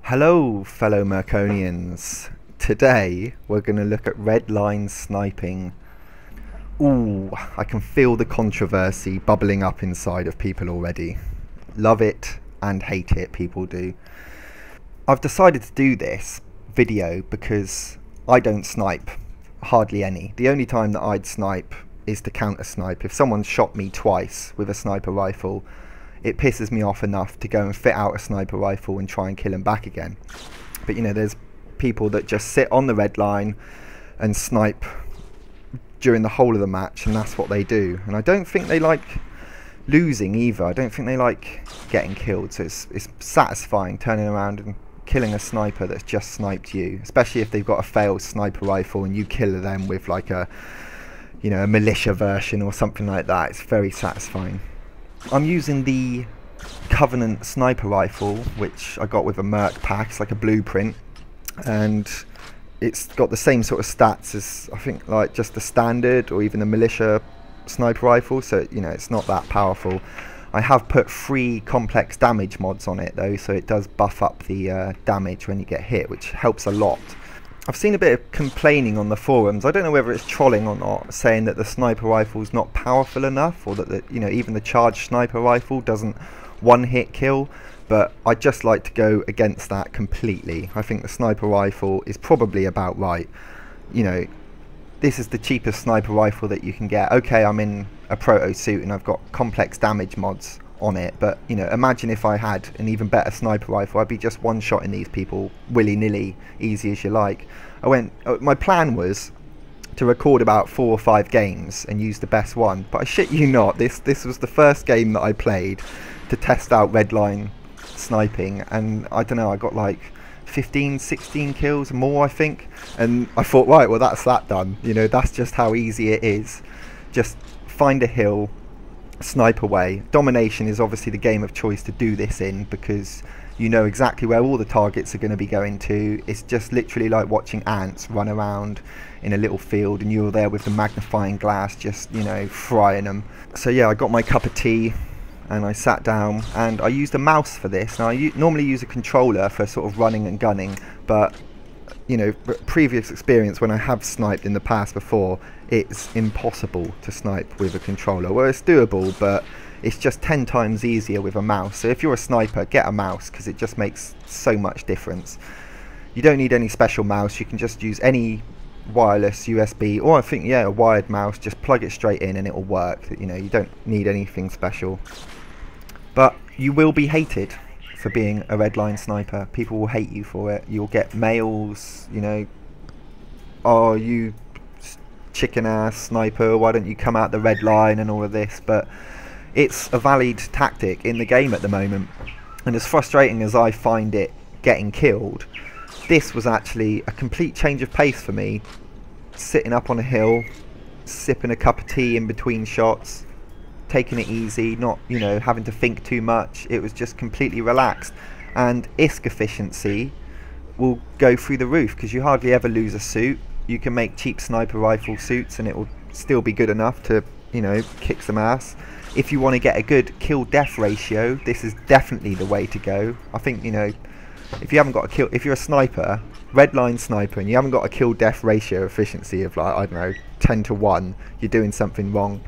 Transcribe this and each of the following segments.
Hello fellow Merconians. Today we're going to look at redline sniping. Ooh, I can feel the controversy bubbling up inside of people already. Love it and hate it, people do. I've decided to do this video because I don't snipe hardly any. The only time that I'd snipe is to counter snipe. If someone shot me twice with a sniper rifle, it pisses me off enough to go and fit out a sniper rifle and try and kill him back again. But you know, there's people that just sit on the red line and snipe during the whole of the match, and that's what they do. And I don't think they like losing either. I don't think they like getting killed. So it's satisfying turning around and killing a sniper that's just sniped you, especially if they've got a failed sniper rifle and you kill them with like a, you know, a militia version or something like that. It's very satisfying. I'm using the Covenant sniper rifle, which I got with a Merc pack. It's like a blueprint, and it's got the same sort of stats as I think like just the standard or even the militia sniper rifle, so you know it's not that powerful. I have put 3 complex damage mods on it though, so it does buff up the damage when you get hit, which helps a lot. I've seen a bit of complaining on the forums. I don't know whether it's trolling or not, saying that the sniper rifle is not powerful enough, or that you know, even the charged sniper rifle doesn't one-hit kill. But I just like to go against that completely. I think the sniper rifle is probably about right. You know, this is the cheapest sniper rifle that you can get. Okay, I'm in a proto suit and I've got complex damage mods on it, but you know, imagine if I had an even better sniper rifle. I'd be just one-shotting these people willy-nilly, easy as you like. My plan was to record about 4 or 5 games and use the best one, but I shit you not, this was the first game that I played to test out redline sniping, and I don't know, I got like 15, 16 kills more I think, and I thought, right, well that's that done. You know, that's just how easy it is. Just find a hill, snipe away. Domination is obviously the game of choice to do this in, because you know exactly where all the targets are going to be going to. It's just literally like watching ants run around in a little field and you're there with the magnifying glass just, you know, frying them. So yeah, I got my cup of tea and I sat down and I used a mouse for this. Now I normally use a controller for sort of running and gunning, but you know, previous experience when I have sniped in the past before, it's impossible to snipe with a controller. Well, it's doable, but it's just 10 times easier with a mouse. So if you're a sniper, get a mouse, because it just makes so much difference. You don't need any special mouse. You can just use any wireless USB, or I think, yeah, a wired mouse. Just plug it straight in and it will work. You know, you don't need anything special. But you will be hated for being a redline sniper. People will hate you for it. You'll get mails, you know, oh, you chicken ass sniper, why don't you come out the red line and all of this. But it's a valid tactic in the game at the moment, and as frustrating as I find it getting killed, this was actually a complete change of pace for me. Sitting up on a hill, sipping a cup of tea in between shots, taking it easy, not, you know, having to think too much. It was just completely relaxed, and ISK efficiency will go through the roof because you hardly ever lose a suit. You can make cheap sniper rifle suits and it will still be good enough to, you know, kick some ass. If you want to get a good kill-death ratio, this is definitely the way to go. I think, you know, if you haven't got a kill, if you're a sniper, redline sniper, and you haven't got a kill-death ratio efficiency of like, I don't know, 10 to 1, you're doing something wrong,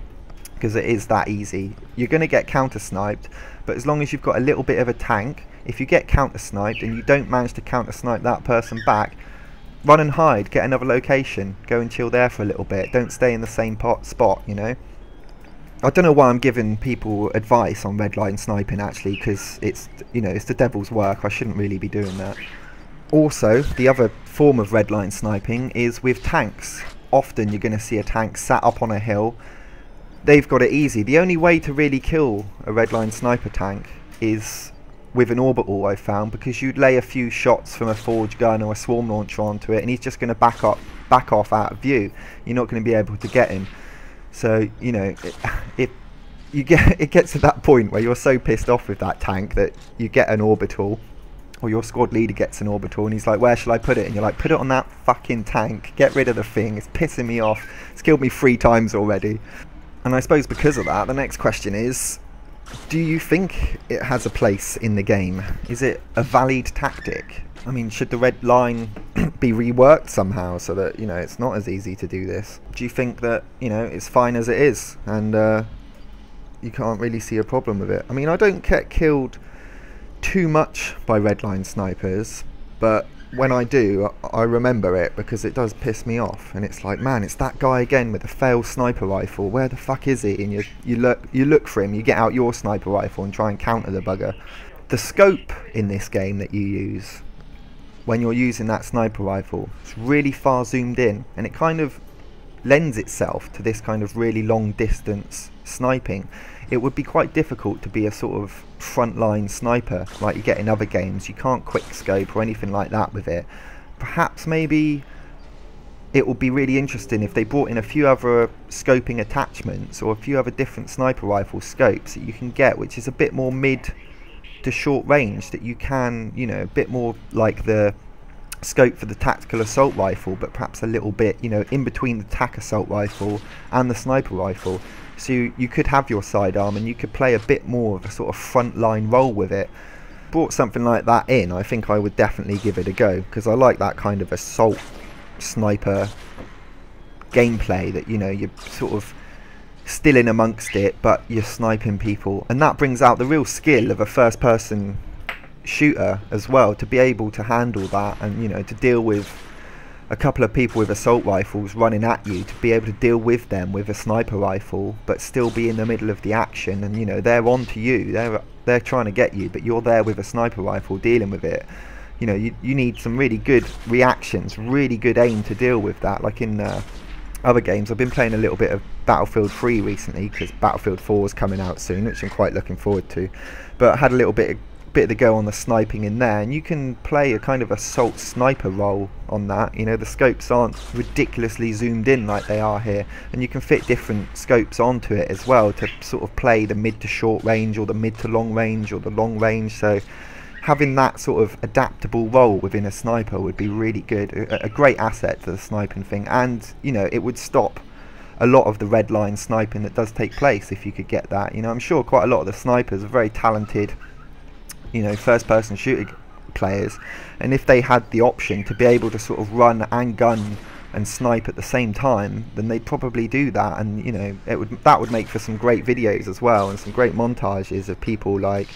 because it is that easy. You're going to get counter-sniped, but as long as you've got a little bit of a tank, if you get counter-sniped and you don't manage to counter-snipe that person back, run and hide, get another location, go and chill there for a little bit. Don't stay in the same spot, you know. I don't know why I'm giving people advice on redline sniping actually, because it's, you know, it's the devil's work. I shouldn't really be doing that. Also, the other form of redline sniping is with tanks. Often you're going to see a tank sat up on a hill. They've got it easy. The only way to really kill a redline sniper tank is with an orbital, I found, because you'd lay a few shots from a forge gun or a swarm launcher onto it and he's just going to back off out of view. You're not going to be able to get him. So, you know, it gets to that point where you're so pissed off with that tank that you get an orbital, or your squad leader gets an orbital and he's like, where shall I put it? And you're like, put it on that fucking tank, get rid of the thing, it's pissing me off, it's killed me 3 times already. And I suppose because of that, the next question is, Do you think it has a place in the game? Is it a valid tactic? I mean, should the red line be reworked somehow so that, you know, it's not as easy to do this? Do you think that, you know, it's fine as it is and you can't really see a problem with it? I mean, I don't get killed too much by red line snipers, but when I do, I remember it because it does piss me off, and it's like, man, it's that guy again with a failed sniper rifle. Where the fuck is he? And you look for him, you get out your sniper rifle and try and counter the bugger. The scope in this game that you use when you're using that sniper rifle, it's really far zoomed in, and it kind of lends itself to this kind of really long distance sniping. It would be quite difficult to be a sort of frontline sniper like you get in other games. You can't quick scope or anything like that with it. Perhaps maybe it would be really interesting if they brought in a few other scoping attachments or a few other different sniper rifle scopes that you can get, which is a bit more mid to short range, that you can, you know, a bit more like the scope for the tactical assault rifle, but perhaps a little bit, you know, in between the tac assault rifle and the sniper rifle. So you could have your sidearm and you could play a bit more of a sort of frontline role with it. Brought something like that in, I think I would definitely give it a go, because I like that kind of assault sniper gameplay that, you know, you're sort of still in amongst it but you're sniping people, and that brings out the real skill of a first person shooter as well, to be able to handle that and, you know, to deal with a couple of people with assault rifles running at you, to be able to deal with them with a sniper rifle but still be in the middle of the action, and, you know, they're on to you, they're trying to get you, but you're there with a sniper rifle dealing with it. You know, you need some really good reactions, really good aim to deal with that. Like in other games, I've been playing a little bit of Battlefield 3 recently because Battlefield 4 is coming out soon, which I'm quite looking forward to, but I had a little bit of the go on the sniping in there, and you can play a kind of assault sniper role on that. You know, the scopes aren't ridiculously zoomed in like they are here, and you can fit different scopes onto it as well to sort of play the mid to short range or the mid to long range or the long range. So having that sort of adaptable role within a sniper would be really good, a great asset to the sniping thing, and, you know, it would stop a lot of the red line sniping that does take place if you could get that. You know, I'm sure quite a lot of the snipers are very talented, you know, first person shooting players, and if they had the option to be able to sort of run and gun and snipe at the same time, then they'd probably do that, and, you know, that would make for some great videos as well, and some great montages of people, like,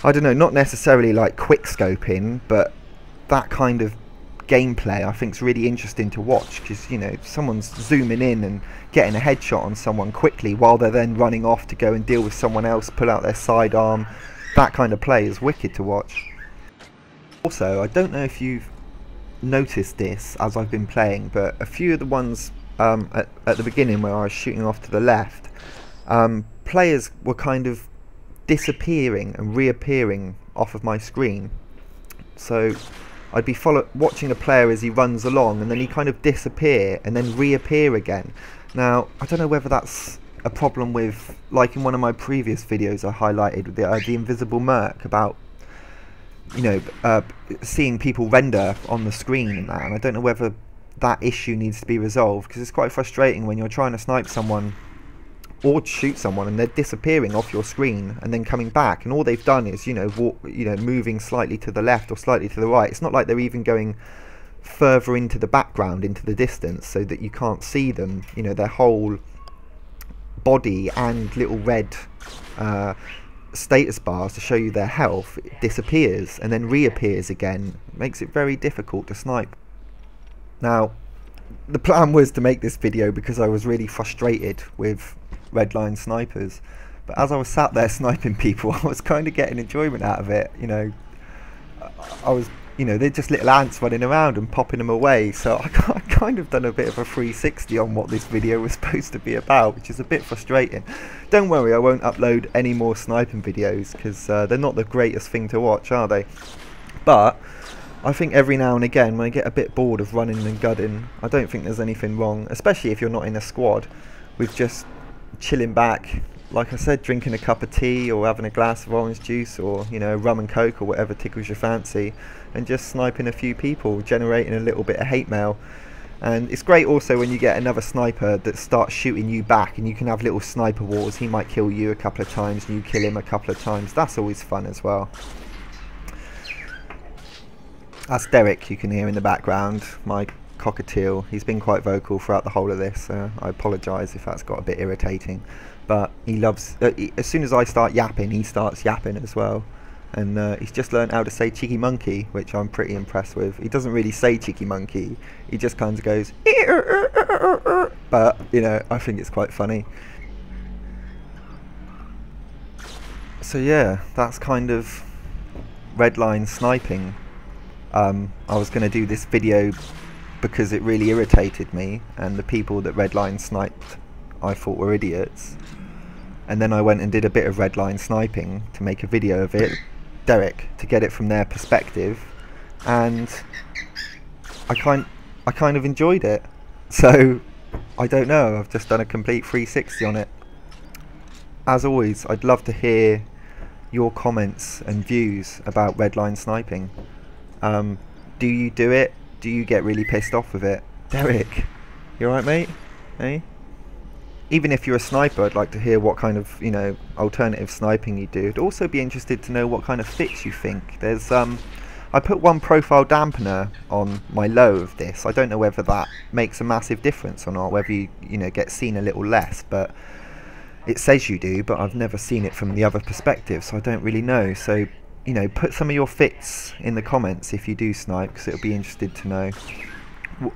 I don't know, not necessarily like quick scoping, but that kind of gameplay I think is really interesting to watch, because, you know, someone's zooming in and getting a headshot on someone quickly while they're then running off to go and deal with someone else, pull out their sidearm. That kind of play is wicked to watch. Also, I don't know if you've noticed this as I've been playing, but a few of the ones at the beginning where I was shooting off to the left, players were kind of disappearing and reappearing off of my screen. So I'd be watching a player as he runs along, and then he kind of disappear and then reappear again. Now, I don't know whether that's a problem with, like in one of my previous videos I highlighted with the invisible merc, about, you know, seeing people render on the screen and that, and I don't know whether that issue needs to be resolved, because it's quite frustrating when you're trying to snipe someone or shoot someone and they're disappearing off your screen and then coming back, and all they've done is, you know, moving slightly to the left or slightly to the right. It's not like they're even going further into the background, into the distance, so that you can't see them. You know, their whole body and little red status bars to show you their health disappears and then reappears again. It makes it very difficult to snipe. Now, the plan was to make this video because I was really frustrated with redline snipers, but as I was sat there sniping people, I was kind of getting enjoyment out of it. You know, I was, you know, they're just little ants running around and popping them away, so I kind of done a bit of a 360 on what this video was supposed to be about, which is a bit frustrating. Don't worry, I won't upload any more sniping videos, because they're not the greatest thing to watch, are they? But I think every now and again, when I get a bit bored of running and gunning, I don't think there's anything wrong, especially if you're not in a squad, with just chilling back, like I said, drinking a cup of tea or having a glass of orange juice, or, you know, rum and coke or whatever tickles your fancy, and just sniping a few people, generating a little bit of hate mail. And it's great also when you get another sniper that starts shooting you back, and you can have little sniper wars. He might kill you a couple of times and you kill him a couple of times. That's always fun as well. That's Derek, you can hear in the background, my cockatiel. He's been quite vocal throughout the whole of this. I apologise if that's got a bit irritating, but he loves, as soon as I start yapping, he starts yapping as well. And he's just learned how to say cheeky monkey, which I'm pretty impressed with. He doesn't really say cheeky monkey, he just kind of goes, but you know, I think it's quite funny. So yeah, that's kind of redline sniping. I was going to do this video because it really irritated me, and the people that redline sniped I thought were idiots, and then I went and did a bit of redline sniping to make a video of it, Derek, to get it from their perspective, and I kind of enjoyed it. So I don't know, I've just done a complete 360 on it. As always, I'd love to hear your comments and views about redline sniping. Do you do it? Do you get really pissed off with it? Derek, you alright, mate? Hey? Even if you're a sniper, I'd like to hear what kind of, you know, alternative sniping you do. I'd also be interested to know what kind of fits you think. There's I put one profile dampener on my low of this. I don't know whether that makes a massive difference or not, whether you know, get seen a little less, but it says you do, but I've never seen it from the other perspective, so I don't really know. So, you know, put some of your fits in the comments if you do snipe, because it'll be interested to know,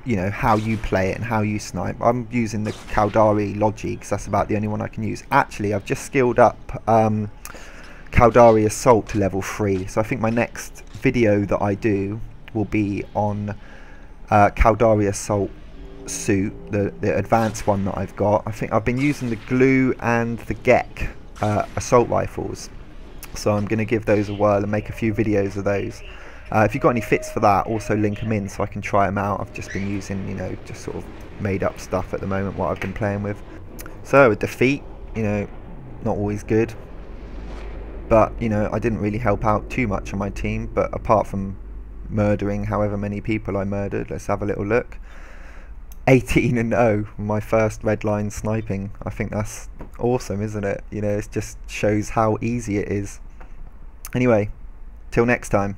you know, how you play it and how you snipe. I'm using the Caldari Logi because that's about the only one I can use. Actually, I've just skilled up Caldari Assault to level 3, so I think my next video that I do will be on Caldari Assault suit, the advanced one that I've got. I think I've been using the Glue and the Gek assault rifles, so I'm going to give those a whirl and make a few videos of those. If you've got any fits for that, also link them in so I can try them out. I've just been using, you know, just sort of made up stuff at the moment, what I've been playing with. So a defeat, you know, not always good, but you know, I didn't really help out too much on my team, but apart from murdering however many people I murdered, let's have a little look. 18-0, my first redline sniping. I think that's awesome, isn't it? You know, it just shows how easy it is. Anyway, till next time.